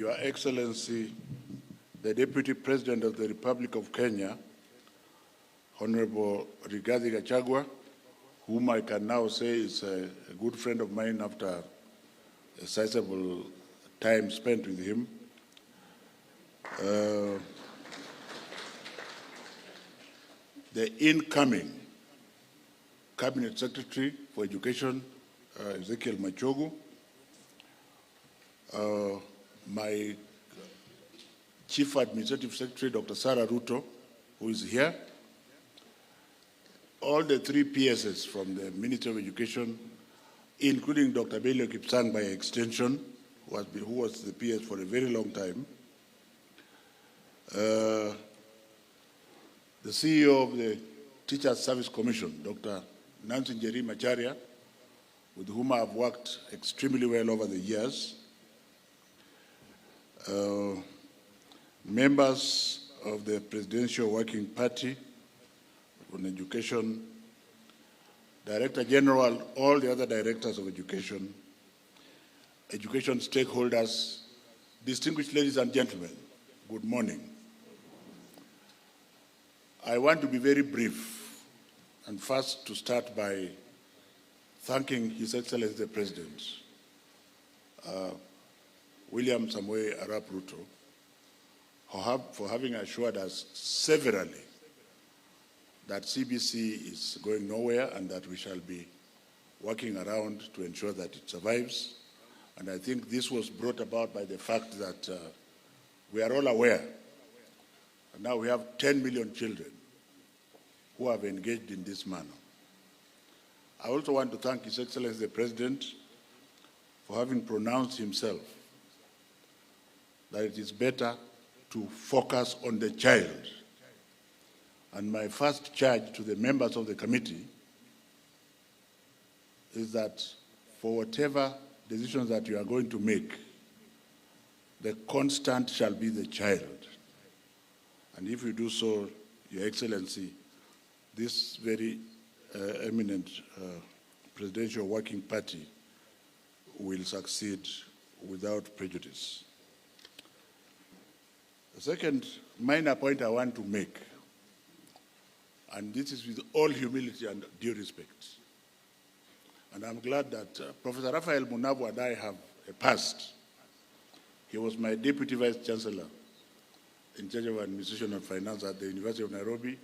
Your Excellency, the Deputy President of the Republic of Kenya, Honorable Rigathi Gachagua, whom I can now say is a good friend of mine after a sizable time spent with him. The incoming Cabinet Secretary for Education, Ezekiel Machogu, my Chief Administrative Secretary, Dr. Sarah Ruto, who is here, all the three PSs from the Ministry of Education, including Dr. Belio Kipsang by extension, who was the PS for a very long time, the CEO of the Teachers Service Commission, Dr. Nancy Njeri Macharia, with whom I have worked extremely well over the years, members of the Presidential Working Party on Education, Director General, all the other directors of education, education stakeholders, distinguished ladies and gentlemen, good morning. I want to be very brief, and first to start by thanking His Excellency the President, William Samoei Arap Ruto, for having assured us severally that CBC is going nowhere and that we shall be working around to ensure that it survives. And I think this was brought about by the fact that we are all aware, and now we have 10 million children who have engaged in this manner. I also want to thank His Excellency the President for having pronounced himself that it is better to focus on the child. And my first charge to the members of the committee is that for whatever decisions that you are going to make, the constant shall be the child. And if you do so, Your Excellency, this very eminent Presidential Working Party will succeed without prejudice. The second minor point I want to make, and this is with all humility and due respect, and I'm glad that Professor Raphael Munavu and I have a past. He was my Deputy Vice Chancellor in charge of Administration and Finance at the University of Nairobi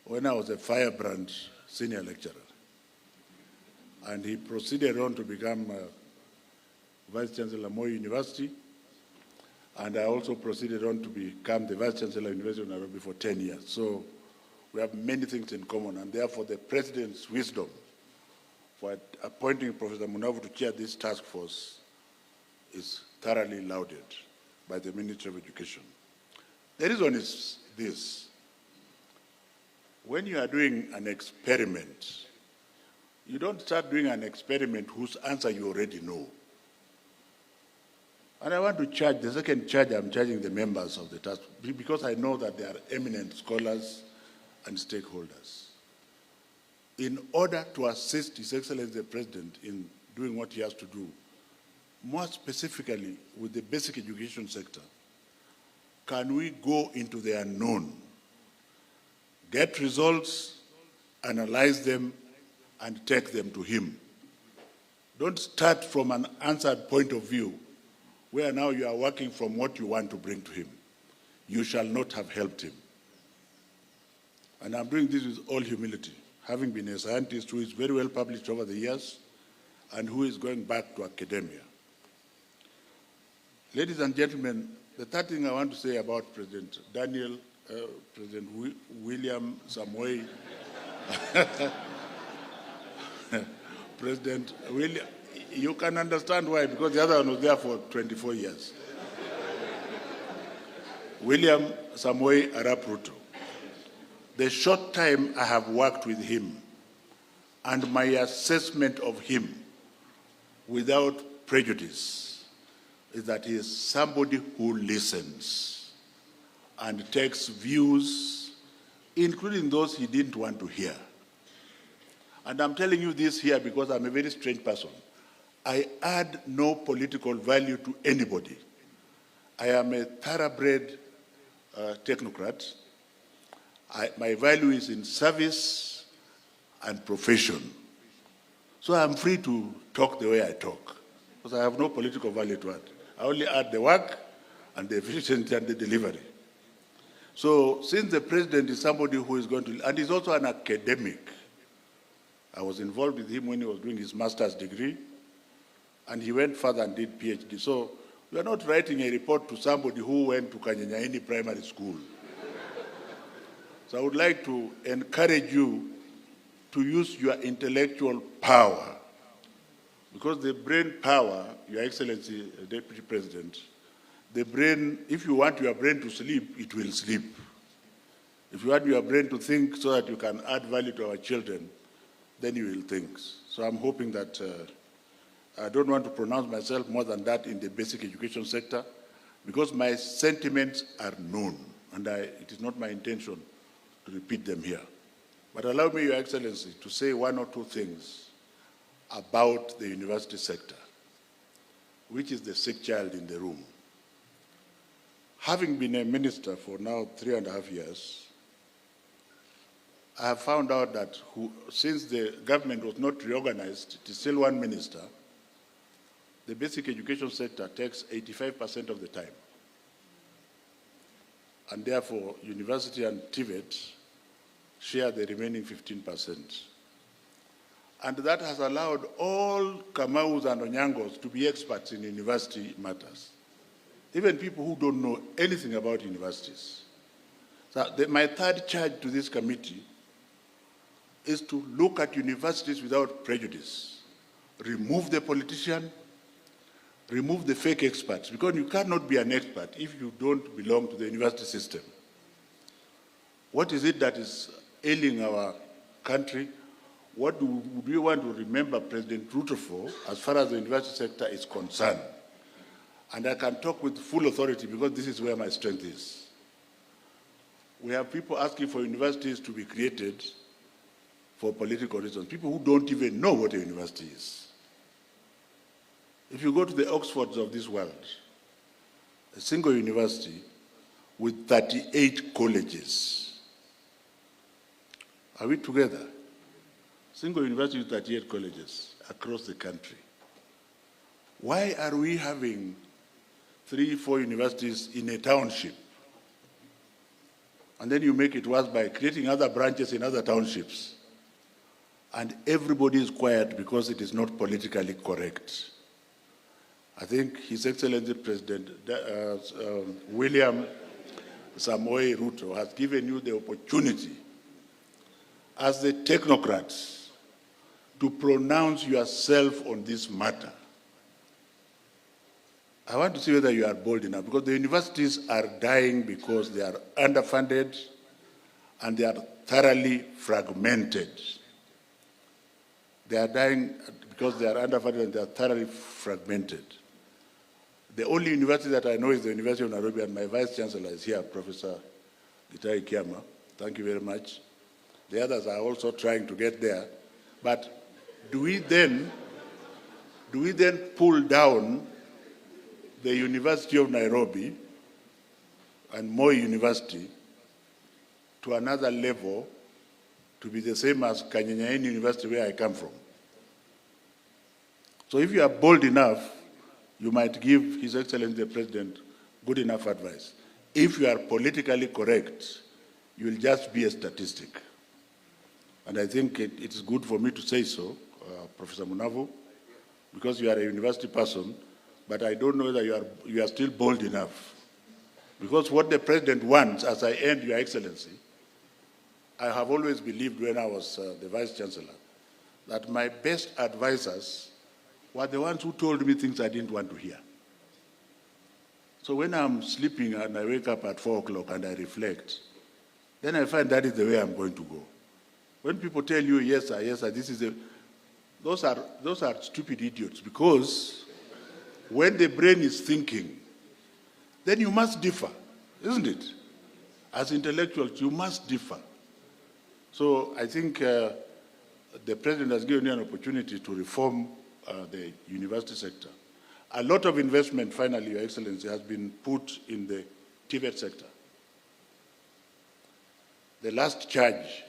when I was a firebrand senior lecturer. And he proceeded on to become Vice Chancellor Moi University, and I also proceeded on to become the Vice Chancellor of the University of Nairobi for 10 years. So we have many things in common, and therefore the President's wisdom for appointing Professor Munavu to chair this task force is thoroughly lauded by the Ministry of Education. The reason is this. When you are doing an experiment, you don't start doing an experiment whose answer you already know. And I want to charge, the second charge I'm charging the members of the task, because I know that they are eminent scholars and stakeholders. In order to assist His Excellency the President in doing what he has to do, more specifically with the basic education sector, can we go into the unknown, get results, analyze them, and take them to him? Don't start from an answered point of view where now you are working from what you want to bring to him. You shall not have helped him. And I'm doing this with all humility, having been a scientist who is very well published over the years and who is going back to academia. Ladies and gentlemen, the third thing I want to say about President William Samoei, President William, you can understand why, because the other one was there for 24 years. William Samoei Arap Ruto. The short time I have worked with him and my assessment of him without prejudice is that he is somebody who listens and takes views, including those he didn't want to hear. And I'm telling you this here because I'm a very strange person. I add no political value to anybody. I am a thoroughbred technocrat. My value is in service and profession. So I'm free to talk the way I talk, because I have no political value to add. I only add the work and the efficiency and the delivery. So since the president is somebody who is going to, and he's also an academic, I was involved with him when he was doing his master's degree, and he went further and did PhD. So we are not writing a report to somebody who went to Kanyanyaini Primary School. So I would like to encourage you to use your intellectual power, because the brain power, Your Excellency, Deputy President, the brain, if you want your brain to sleep, it will sleep. If you want your brain to think so that you can add value to our children, then you will think. So I'm hoping that, I don't want to pronounce myself more than that in the basic education sector, because my sentiments are known, and it is not my intention to repeat them here. But allow me, Your Excellency, to say one or two things about the university sector, which is the sick child in the room. Having been a minister for now 3.5 years, I have found out that since the government was not reorganized, it is still one minister, the basic education sector takes 85% of the time. And therefore, university and TVET share the remaining 15%. And that has allowed all Kamaus and Onyangos to be experts in university matters, even people who don't know anything about universities. So my third charge to this committee is to look at universities without prejudice. Remove the politician, remove the fake experts, because you cannot be an expert if you don't belong to the university system. What is it that is ailing our country? What do we want to remember President Ruto for as far as the university sector is concerned? And I can talk with full authority because this is where my strength is. We have people asking for universities to be created for political reasons, people who don't even know what a university is. If you go to the Oxfords of this world, a single university with 38 colleges. Are we together? Single university with 38 colleges across the country. Why are we having 3, 4 universities in a township? And then you make it worse by creating other branches in other townships. And everybody is quiet because it is not politically correct. I think His Excellency President William Samoei Ruto has given you the opportunity as the technocrats to pronounce yourself on this matter. I want to see whether you are bold enough, because the universities are dying because they are underfunded and they are thoroughly fragmented. They are dying because they are underfunded and they are thoroughly fragmented. The only university that I know is the University of Nairobi, and my Vice Chancellor is here, Professor Gitai Kiama. Thank you very much. The others are also trying to get there. But do we then pull down the University of Nairobi and Moi University to another level to be the same as Kanyanyaini University, where I come from? So if you are bold enough, you might give His Excellency the President good enough advice. If you are politically correct, you will just be a statistic. And I think it is good for me to say so, Professor Munavu, because you are a university person, but I don't know whether you are still bold enough. Because what the President wants, as I end, Your Excellency, I have always believed when I was the Vice Chancellor, that my best advisors were the ones who told me things I didn't want to hear. So when I'm sleeping and I wake up at 4 o'clock and I reflect, then I find that is the way I'm going to go. When people tell you, yes, sir, this is those are stupid idiots, because when the brain is thinking, then you must differ, isn't it? As intellectuals, you must differ. So I think the President has given you an opportunity to reform the university sector. A lot of investment, finally, Your Excellency, has been put in the TVET sector. The last charge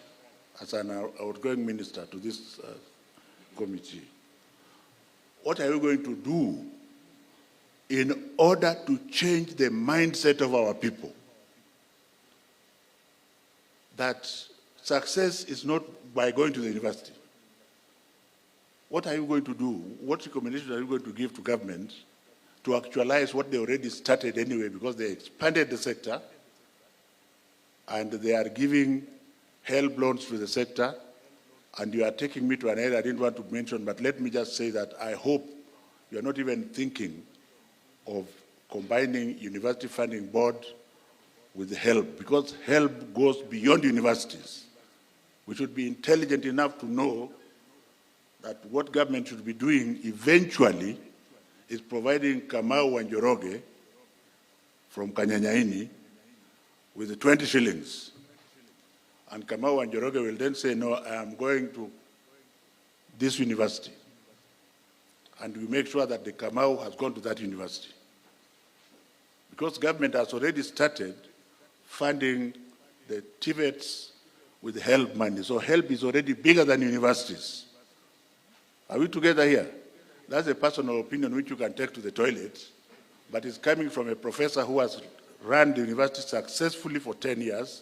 as an outgoing minister to this committee, what are you going to do in order to change the mindset of our people that success is not by going to the university? What are you going to do? What recommendations are you going to give to government to actualize what they already started anyway, because they expanded the sector and they are giving help loans to the sector? And you are taking me to an area I didn't want to mention, but let me just say that I hope you are not even thinking of combining University Funding Board with help, because help goes beyond universities. We should be intelligent enough to know that what government should be doing eventually is providing Kamau and Njoroge from Kanyanyaini with the 20 shillings. And Kamau and Njoroge will then say, no, I am going to this university. And we make sure that the Kamau has gone to that university. Because government has already started funding the TVETs with help money. So help is already bigger than universities. Are we together here? That's a personal opinion which you can take to the toilet, but it's coming from a professor who has run the university successfully for 10 years,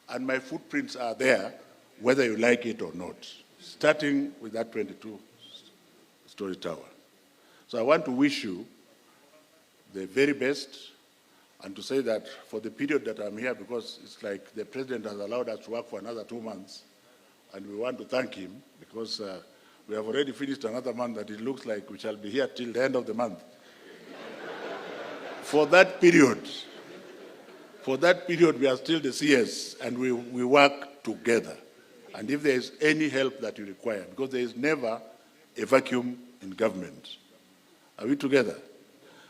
and my footprints are there, whether you like it or not, starting with that 22-story tower. So I want to wish you the very best, and to say that for the period that I'm here, because it's like the president has allowed us to work for another 2 months, and we want to thank him because we have already finished another month that it looks like we shall be here till the end of the month. For that period, we are still the CS, and we work together. And if there is any help that you require, because there is never a vacuum in government. Are we together?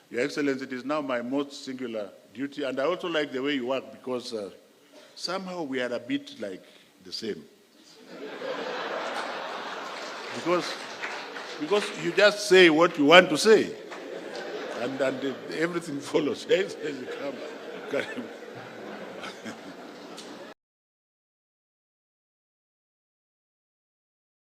Your Excellency, it is now my most singular duty, and I also like the way you work, because somehow we are a bit like the same. Because you just say what you want to say, and everything follows.